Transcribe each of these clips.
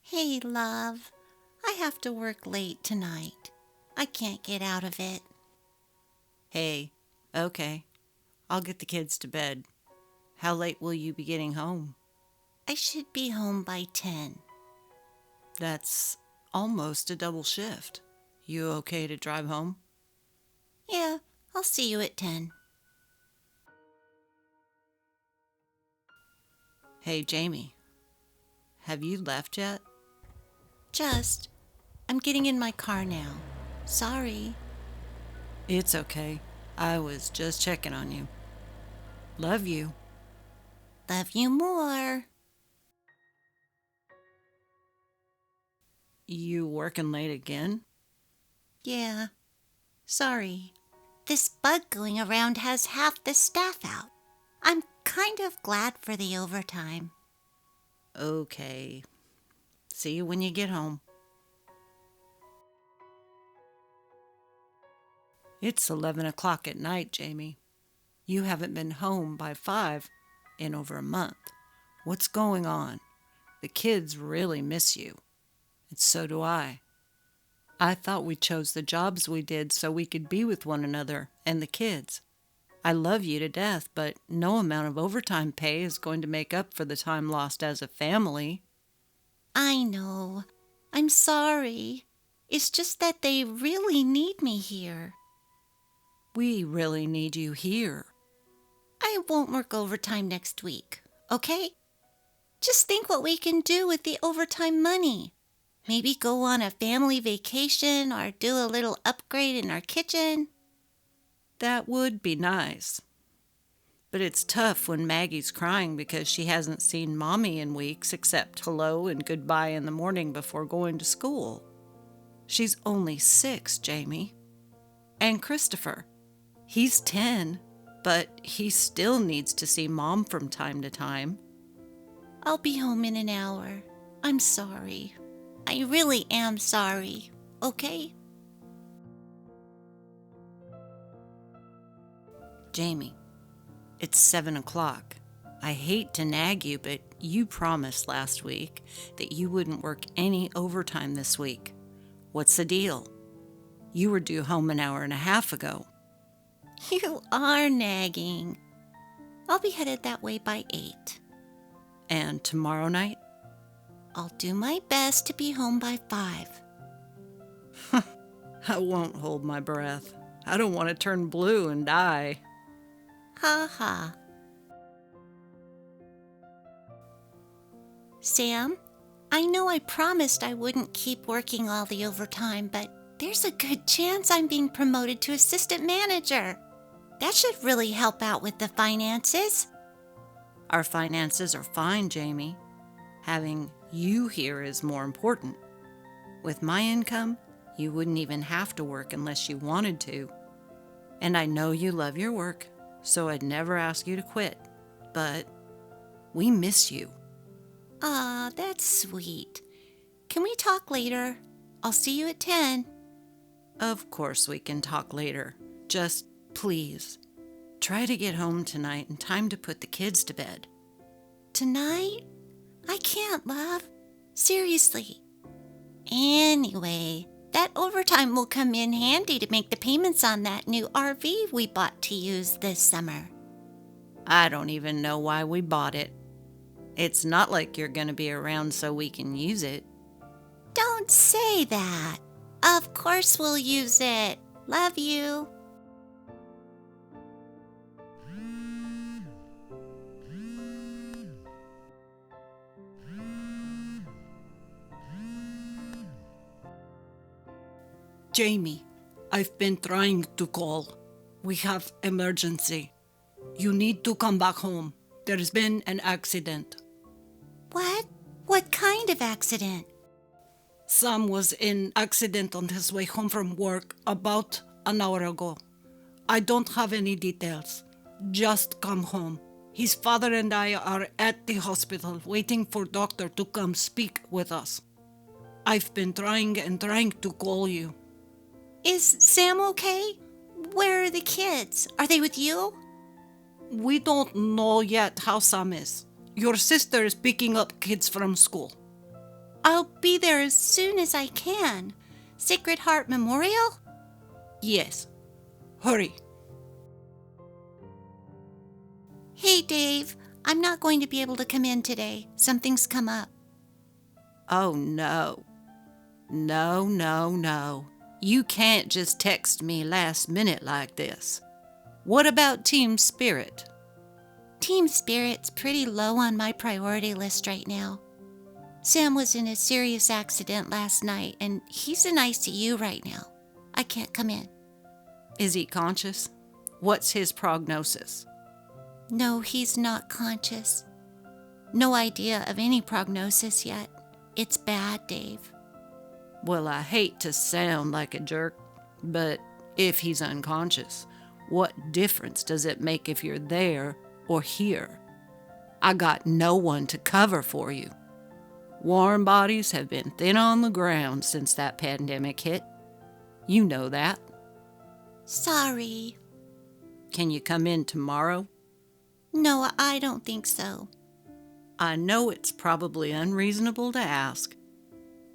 Hey, love. I have to work late tonight. I can't get out of it. Hey, okay. I'll get the kids to bed. How late will you be getting home? I should be home by 10. That's almost a double shift. You okay to drive home? Yeah, I'll see you at 10. Hey, Jamie. Have you left yet? Just, I'm getting in my car now. Sorry. It's okay. I was just checking on you. Love you. Love you more. You working late again? Yeah, sorry. This bug going around has half the staff out. I'm kind of glad for the overtime. Okay. See you when you get home. It's 11 o'clock at night, Jamie. You haven't been home by 5 in over a month. What's going on? The kids really miss you. And so do I. I thought we chose the jobs we did so we could be with one another and the kids. I love you to death, but no amount of overtime pay is going to make up for the time lost as a family. I know. I'm sorry. It's just that they really need me here. We really need you here. I won't work overtime next week, okay? Just think what we can do with the overtime money. Maybe go on a family vacation or do a little upgrade in our kitchen. That would be nice. But it's tough when Maggie's crying because she hasn't seen Mommy in weeks except hello and goodbye in the morning before going to school. She's only 6, Jamie. And Christopher. He's 10, but he still needs to see Mom from time to time. I'll be home in an hour. I'm sorry. I really am sorry, okay? Jamie, it's 7 o'clock. I hate to nag you, but you promised last week that you wouldn't work any overtime this week. What's the deal? You were due home an hour and a half ago. You are nagging. I'll be headed that way by 8. And tomorrow night? I'll do my best to be home by 5. I won't hold my breath. I don't want to turn blue and die. Ha ha. Sam, I know I promised I wouldn't keep working all the overtime, but there's a good chance I'm being promoted to assistant manager. That should really help out with the finances. Our finances are fine, Jamie. Having you here is more important. With my income, you wouldn't even have to work unless you wanted to. And I know you love your work, so I'd never ask you to quit. But we miss you. Ah, that's sweet. Can we talk later? I'll see you at 10. Of course we can talk later. Just please, try to get home tonight in time to put the kids to bed. Tonight? I can't, love. Seriously. Anyway, that overtime will come in handy to make the payments on that new RV we bought to use this summer. I don't even know why we bought it. It's not like you're going to be around so we can use it. Don't say that. Of course we'll use it. Love you. Jamie, I've been trying to call. We have emergency. You need to come back home. There's been an accident. What? What kind of accident? Sam was in accident on his way home from work about an hour ago. I don't have any details. Just come home. His father and I are at the hospital waiting for doctor to come speak with us. I've been trying to call you. Is Sam okay? Where are the kids? Are they with you? We don't know yet how Sam is. Your sister is picking up kids from school. I'll be there as soon as I can. Sacred Heart Memorial? Yes. Hurry. Hey, Dave. I'm not going to be able to come in today. Something's come up. Oh, no. No. You can't just text me last minute like this. What about team spirit? Team Spirit's pretty low on my priority list right now. Sam was in a serious accident last night, and he's in ICU right now. I can't come in. Is he conscious? What's his prognosis? No, he's not conscious. No idea of any prognosis yet. It's bad, Dave. Well, I hate to sound like a jerk, but if he's unconscious, what difference does it make if you're there or here? I got no one to cover for you. Warm bodies have been thin on the ground since that pandemic hit. You know that. Sorry. Can you come in tomorrow? No, I don't think so. I know it's probably unreasonable to ask,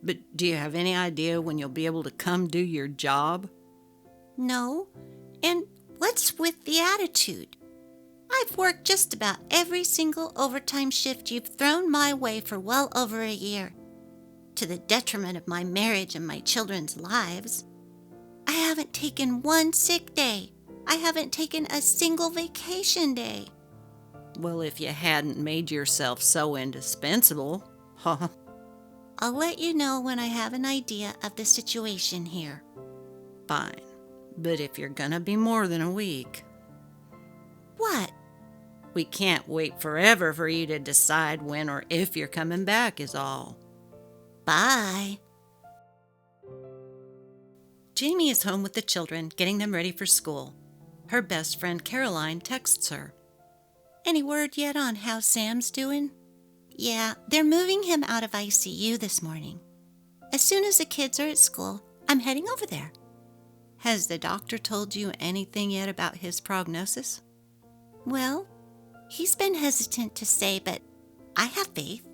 but do you have any idea when you'll be able to come do your job? No. And what's with the attitude? I've worked just about every single overtime shift you've thrown my way for well over a year, to the detriment of my marriage and my children's lives. I haven't taken one sick day. I haven't taken a single vacation day. Well, if you hadn't made yourself so indispensable, huh? I'll let you know when I have an idea of the situation here. Fine. But if you're gonna be more than a week, What? we can't wait forever for you to decide when or if you're coming back is all. Bye. Jamie is home with the children, getting them ready for school. Her best friend Caroline texts her. Any word yet on how Sam's doing? Yeah, they're moving him out of ICU this morning. As soon as the kids are at school, I'm heading over there. Has the doctor told you anything yet about his prognosis? Well, he's been hesitant to say, but I have faith.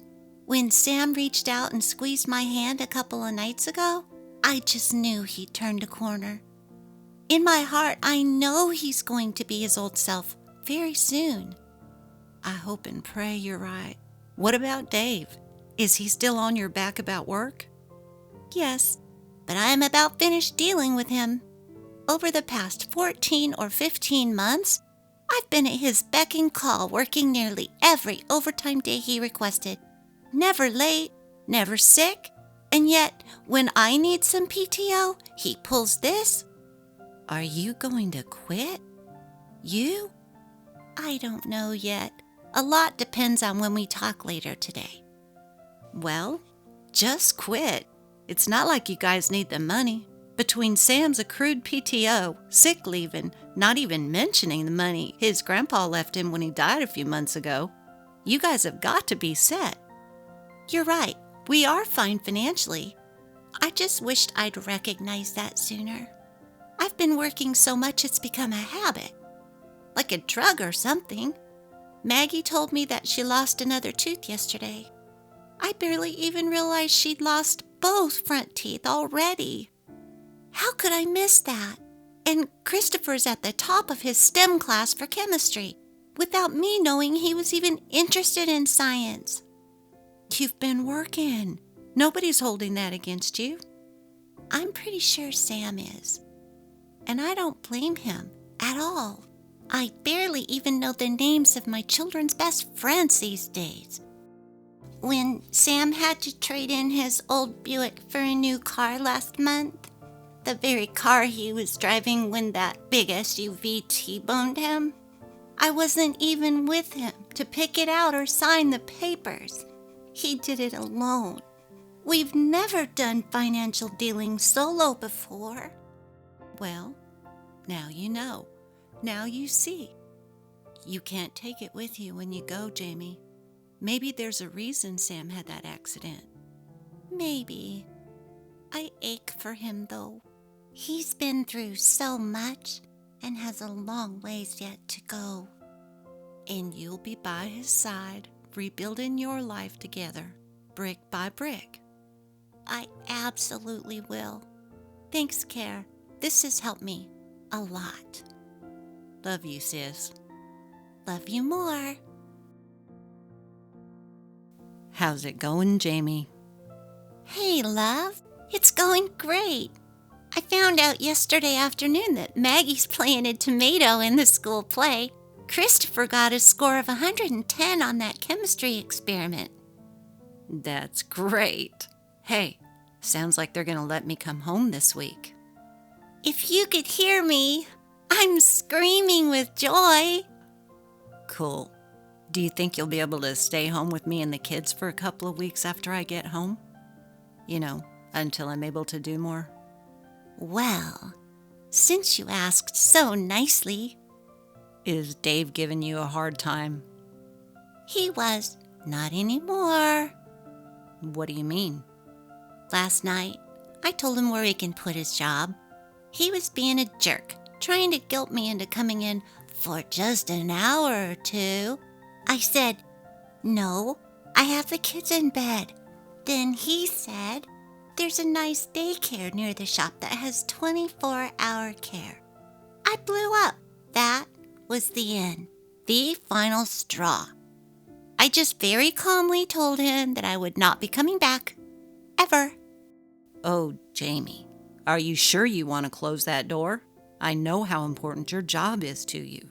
When Sam reached out and squeezed my hand a couple of nights ago, I just knew he'd turned a corner. In my heart, I know he's going to be his old self very soon. I hope and pray you're right. What about Dave? Is he still on your back about work? Yes, but I am about finished dealing with him. Over the past 14 or 15 months, I've been at his beck and call, working nearly every overtime day he requested. Never late, never sick, and yet when I need some PTO, he pulls this. Are you going to quit? You? I don't know yet. A lot depends on when we talk later today. Well, just quit. It's not like you guys need the money. Between Sam's accrued PTO, sick leave, and not even mentioning the money his grandpa left him when he died a few months ago, you guys have got to be set. You're right. We are fine financially. I just wished I'd recognized that sooner. I've been working so much it's become a habit. Like a drug or something. Maggie told me that she lost another tooth yesterday. I barely even realized she'd lost both front teeth already. How could I miss that? And Christopher's at the top of his STEM class for chemistry, without me knowing he was even interested in science. You've been working. Nobody's holding that against you. I'm pretty sure Sam is. And I don't blame him at all. I barely even know the names of my children's best friends these days. When Sam had to trade in his old Buick for a new car last month, the very car he was driving when that big SUV T-boned him, I wasn't even with him to pick it out or sign the papers. He did it alone. We've never done financial dealings solo before. Well, now you know. Now you see. You can't take it with you when you go, Jamie. Maybe there's a reason Sam had that accident. Maybe. I ache for him, though. He's been through so much and has a long ways yet to go. And you'll be by his side, rebuilding your life together, brick by brick. I absolutely will. Thanks, Care. This has helped me a lot. Love you, sis. Love you more. How's it going, Jamie? Hey, love. It's going great. I found out yesterday afternoon that Maggie's playing a tomato in the school play. Christopher got a score of 110 on that chemistry experiment. That's great. Hey, sounds like they're going to let me come home this week. If you could hear me, I'm screaming with joy. Cool. Do you think you'll be able to stay home with me and the kids for a couple of weeks after I get home? You know, until I'm able to do more? Well, since you asked so nicely. Is Dave giving you a hard time? He was. Not anymore. What do you mean? Last night, I told him where he can put his job. He was being a jerk, trying to guilt me into coming in for just an hour or two. I said, no, I have the kids in bed. Then he said, there's a nice daycare near the shop that has 24-hour care. I blew up. That was the end. The final straw. I just very calmly told him that I would not be coming back. Ever. Oh, Jamie, are you sure you want to close that door? I know how important your job is to you.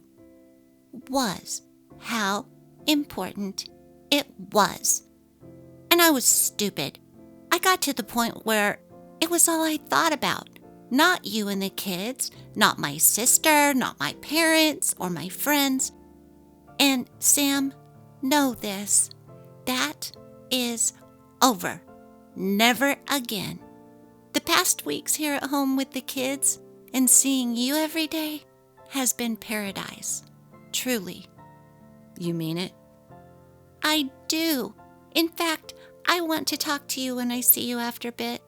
Was how important it was. And I was stupid. I got to the point where it was all I thought about. Not you and the kids, not my sister, not my parents or my friends. And Sam, know this. That is over. Never again. The past weeks here at home with the kids and seeing you every day has been paradise. Truly. You mean it? I do. In fact, I want to talk to you when I see you after a bit.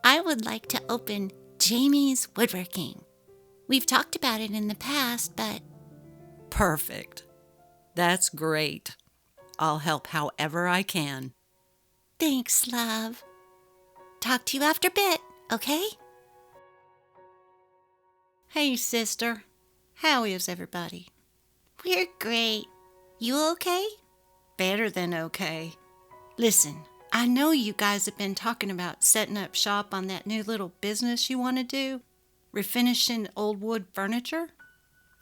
I would like to open Jamie's Woodworking. We've talked about it in the past, but... Perfect. That's great. I'll help however I can. Thanks, love. Talk to you after a bit, okay? Hey, sister. How is everybody? We're great. You okay? Better than okay. Listen, I know you guys have been talking about setting up shop on that new little business you want to do, refinishing old wood furniture.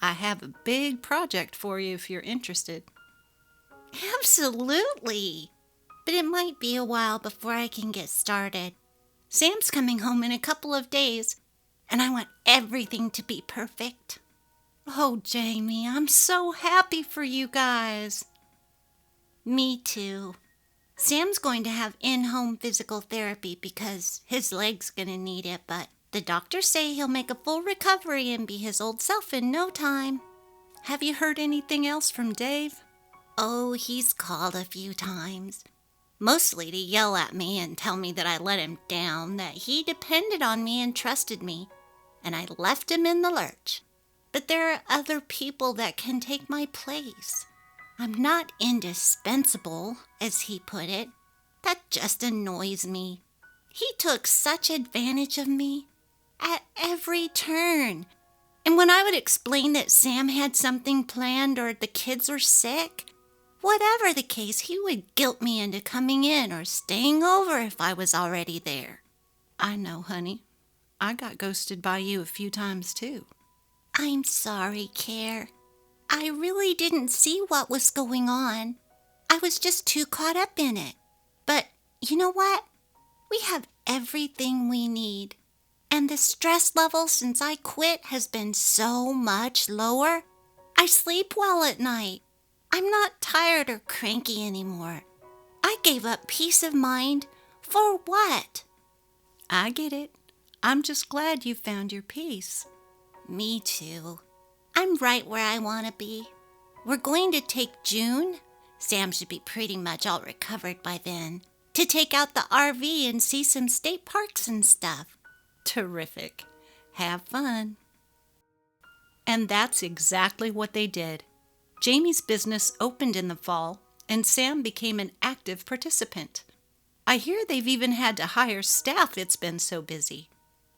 I have a big project for you if you're interested. Absolutely. But it might be a while before I can get started. Sam's coming home in a couple of days, and I want everything to be perfect. Oh, Jamie, I'm so happy for you guys. Me too. Sam's going to have in-home physical therapy because his leg's going to need it, but the doctors say he'll make a full recovery and be his old self in no time. Have you heard anything else from Dave? Oh, he's called a few times. Mostly to yell at me and tell me that I let him down, that he depended on me and trusted me, and I left him in the lurch. But there are other people that can take my place. I'm not indispensable, as he put it. That just annoys me. He took such advantage of me at every turn. And when I would explain that Sam had something planned or the kids were sick, whatever the case, he would guilt me into coming in or staying over if I was already there. I know, honey. I got ghosted by you a few times, too. I'm sorry, Care. I really didn't see what was going on. I was just too caught up in it. But you know what? We have everything we need. And the stress level since I quit has been so much lower. I sleep well at night. I'm not tired or cranky anymore. I gave up peace of mind for what? I get it. I'm just glad you found your peace. Me too. I'm right where I want to be. We're going to take June. Sam should be pretty much all recovered by then. To take out the RV and see some state parks and stuff. Terrific. Have fun. And that's exactly what they did. Jamie's business opened in the fall, and Sam became an active participant. I hear they've even had to hire staff, it's been so busy.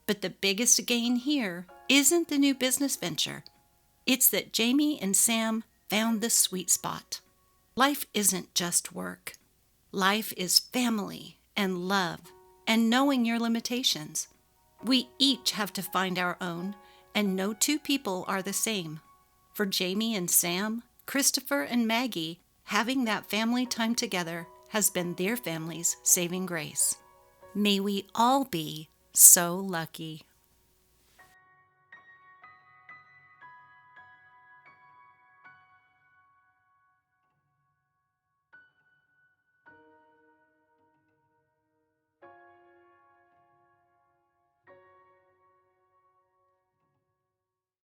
But the biggest gain here isn't the new business venture. It's that Jamie and Sam found the sweet spot. Life isn't just work. Life is family and love and knowing your limitations. We each have to find our own, and no two people are the same. For Jamie and Sam, Christopher and Maggie, having that family time together has been their family's saving grace. May we all be so lucky.